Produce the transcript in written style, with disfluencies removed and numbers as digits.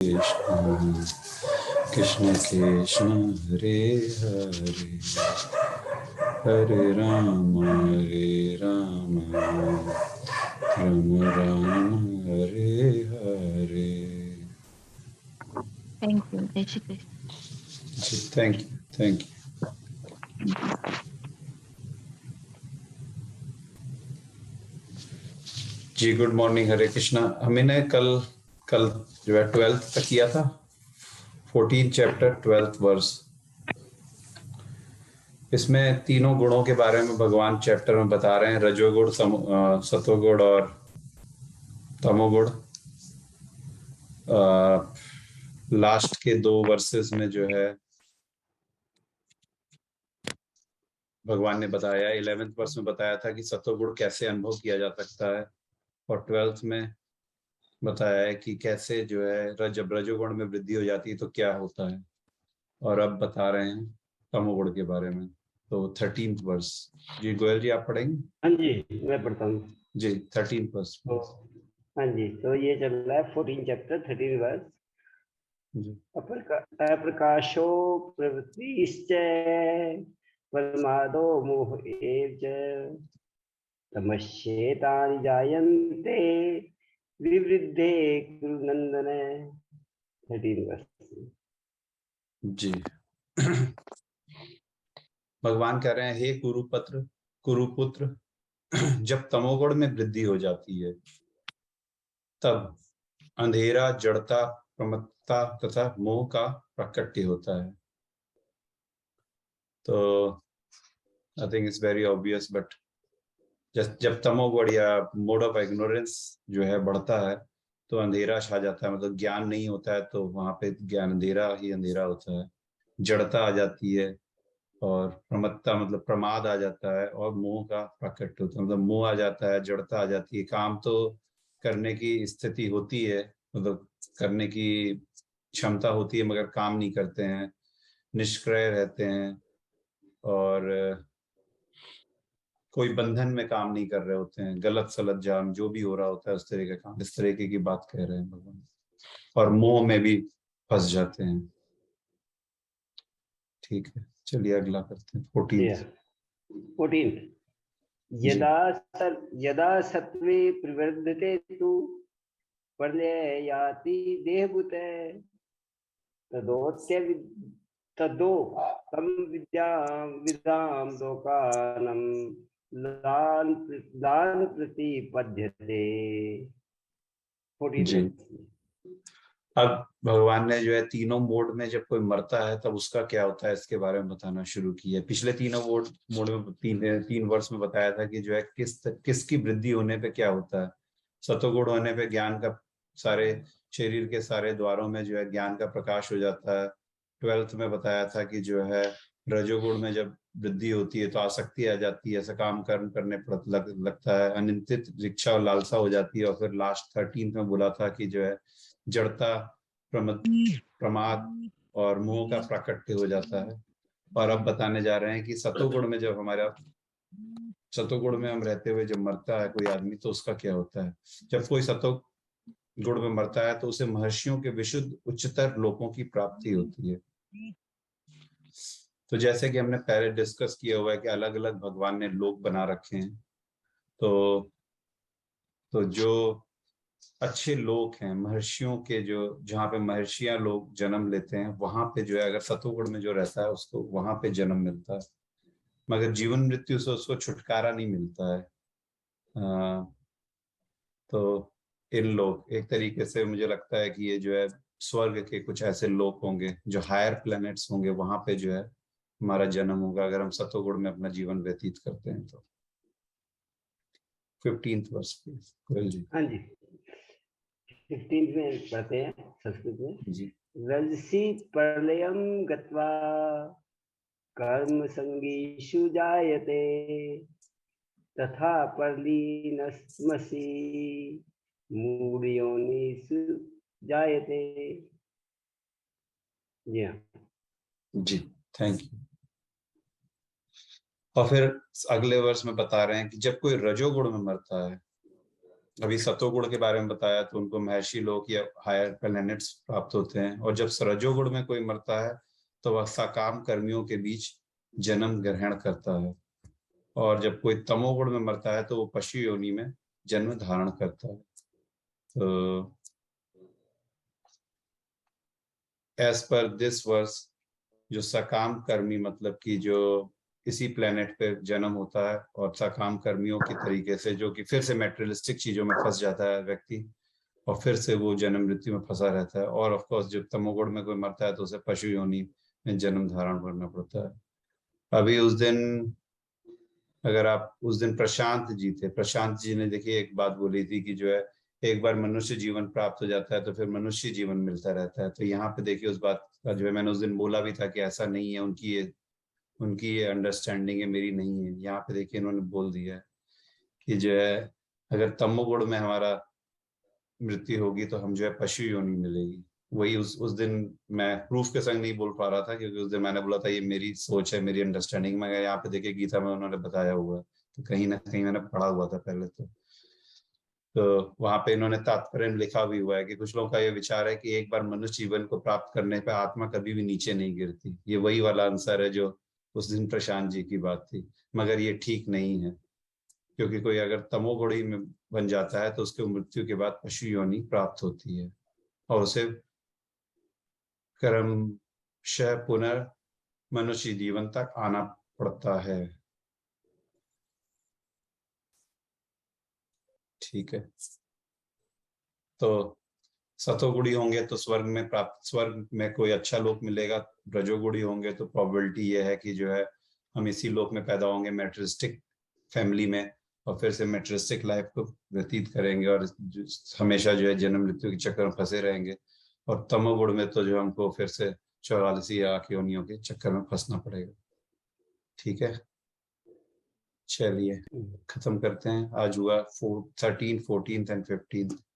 Krishna Krishna Krishna Hare Hare Hare Ram Ram Ram Hare Hare. Thank you. जय श्री कृष्ण। जी thank you. जी गुड मॉर्निंग। हरे कृष्णा। हमने कल जो है 12th तक किया था, 14 चैप्टर 12th वर्स। इसमें तीनों गुणों के बारे में भगवान चैप्टर में बता रहे हैं, रजोगुण, सतोगुण और तमोगुण। लास्ट के 2 वर्सेस में जो है भगवान ने बताया, 11th वर्स में बताया था कि सतोगुण कैसे अनुभव किया जा सकता है, और 12th में बताया है कि कैसे जो है जब रजोगुण में वृद्धि हो जाती है तो क्या होता है। और अब बता रहे हैं तमोगुण के बारे में। तो 13th वर्स। जी गोयल जी आप पढ़ेंगे? हाँ जी, मैं पढ़ता हूँ जी 13th वर्स। तो। हाँ जी, तो ये चल रहा है 14 चैप्टर 13 वर्स। अप्रकाशो प्रवृत्तिश्च प्रमादो मोह एव च तमस्येतानि जायन्ते विवृद्धे कुरु नंदन। 13 वर्स। जी भगवान कह रहे हैं, हे कुरुपुत्र, जब तमोगुण में वृद्धि हो जाती है तब अंधेरा, जड़ता, प्रमत्ता तथा मोह का प्राकट्य होता है। तो I think it's very obvious, but जब तमोगुण या मोड ऑफ इग्नोरेंस जो है बढ़ता है तो अंधेरा छा जाता है, मतलब ज्ञान नहीं होता है, तो वहां पे ज्ञान अंधेरा ही अंधेरा होता है। जड़ता आ जाती है, और प्रमत्ता मतलब प्रमाद आ जाता है, और मोह का प्राकट्य होता है, मतलब मोह आ जाता है, जड़ता आ जाती है। काम तो करने की स्थिति होती है, मतलब करने की क्षमता होती है, मगर काम नहीं करते हैं, निष्क्रिय रहते हैं, और कोई बंधन में काम नहीं कर रहे होते हैं, गलत सलत जाम जो भी हो रहा होता है उस तरह का काम, इस तरीके की बात कह रहे हैं भगवान। और मोह में भी फंस जाते हैं। ठीक है, चलिए अगला करते हैं 14। यदा सत्वे प्रवर्धते तु प्रलय याति देहभूत तदो तम विदाम लोकानम लान प्रतिपद्यते। 14। जी। अब भगवान ने जो है तीनों मोड में जब कोई मरता है तब उसका क्या होता है इसके बारे में बताना शुरू किया। पिछले तीनों मोड में तीन वर्ष में बताया था कि जो है किसकी वृद्धि होने पे क्या होता है। सतोगुण होने पे ज्ञान का सारे शरीर के सारे द्वारों में जो है ज्ञान का प्रकाश हो जाता है। 12th में बताया था कि जो है रजोगुण में जब वृद्धि होती है तो आसक्ति आ जाती है, ऐसा काम कर्म करने पर लगता है, अनिश्चित इच्छा और लालसा हो जाती है। और फिर लास्ट 13th में बोला था कि जो है जड़ता, प्रमाद और मोह का प्राकट्य हो जाता है। और अब बताने जा रहे हैं कि सतोगुण में जब सतोगुण में हम रहते हुए जब मरता है कोई आदमी तो उसका क्या होता है। जब कोई सतोगुण में मरता है तो उसे महर्षियों के विशुद्ध उच्चतर लोकों की प्राप्ति होती है। तो जैसे कि हमने पहले डिस्कस किया हुआ है कि अलग अलग भगवान ने लोक बना रखे हैं। तो जो अच्छे लोग हैं महर्षियों के, जो जहाँ पे महर्षियां लोग जन्म लेते हैं वहां पे जो है अगर सतोगुण में जो रहता है उसको वहां पे जन्म मिलता है, मगर जीवन मृत्यु से उसको छुटकारा नहीं मिलता है। तो इन लोग एक तरीके से मुझे लगता है कि ये जो है स्वर्ग के कुछ ऐसे लोग होंगे जो हायर प्लैनेट्स होंगे, वहां पे जो है हमारा जन्म होगा अगर हम सतोगुण में अपना जीवन व्यतीत करते हैं तो। 15th वर्ष प्लीज कोयल जी। हाँ जी, 15 में पढ़ते हैं संस्कृत में। जी रजसी प्रलयम गत्वा कर्म संगीषु जायते तथा परलीनस्मसि मूढ़योनिषु जायते। जी हाँ जी थैंक यू। और फिर अगले वर्ष में बता रहे हैं कि जब कोई रजोगुण में मरता है अभी सतोगुण के बारे में बताया तो उनको महर्षि लोक या हायर प्लैनेट्स प्राप्त होते हैं। और जब रजोगुण में कोई मरता है तो वह सकाम कर्मियों के बीच जन्म ग्रहण करता है। और जब कोई तमोगुण में मरता है तो वो पशु योनि में जन्म धारण करता है। तो एज पर दिस वर्स, जो सकाम कर्मी मतलब कि जो इसी प्लेनेट पे जन्म होता है और सकाम कर्मियों की तरीके से, जो कि फिर से मेटेरियलिस्टिक चीजों में फंस जाता है व्यक्ति और फिर से वो जन्म मृत्यु में फंसा रहता है। और ऑफ कोर्स जब तमोगुण में कोई मरता है तो उसे पशु योनि में जन्म धारण करना पड़ता है। अभी उस दिन, अगर आप उस दिन प्रशांत जी थे, प्रशांत जी ने देखिए एक बात बोली थी कि जो है एक बार मनुष्य जीवन प्राप्त हो जाता है तो फिर मनुष्य जीवन मिलता रहता है। तो यहाँ पे देखिए उस बात का जो है, मैंने उस दिन बोला भी था कि ऐसा नहीं है, उनकी ये अंडरस्टैंडिंग है, मेरी नहीं है। यहाँ पे देखिए इन्होंने बोल दिया है कि जो है अगर तमोगुण में हमारा मृत्यु होगी तो हम जो है पशु योनि मिलेगी। वही उस दिन मैं प्रूफ के संग नहीं बोल पा रहा था क्योंकि उस दिन मैंने बोला था ये मेरी सोच है, मेरी अंडरस्टैंडिंग में। यहाँ पे देखिए गीता में उन्होंने बताया हुआ है, तो कहीं ना कहीं मैंने पढ़ा हुआ था पहले। तो वहां पे इन्होंने तात्पर्य में लिखा भी हुआ है कि कुछ लोगों का ये विचार है कि एक बार मनुष्य जीवन को प्राप्त करने पे आत्मा कभी भी नीचे नहीं गिरती। ये वही वाला आंसर है जो उस दिन प्रशांत जी की बात थी, मगर ये ठीक नहीं है। क्योंकि कोई अगर तमोगुणी में बन जाता है तो उसके मृत्यु के बाद पशु योनि प्राप्त होती है और उसे क्रमशः पुनः मनुष्य जीवन तक आना पड़ता है। ठीक है, तो सतोगुणी होंगे तो स्वर्ग में कोई अच्छा लोक मिलेगा। रजोगुणी होंगे तो प्रोबेबिलिटी ये है कि जो है हम इसी लोक में पैदा होंगे, मेट्रिस्टिक फैमिली में, और फिर से मेट्रिस्टिक लाइफ को व्यतीत करेंगे और हमेशा जो है जन्म मृत्यु के चक्कर में फंसे रहेंगे। और तमोगुण में तो जो हमको फिर से 44 या योनियों के चक्कर में फंसना पड़ेगा। ठीक है, चलिए खत्म करते हैं। आज हुआ 13, 14 एंड 15।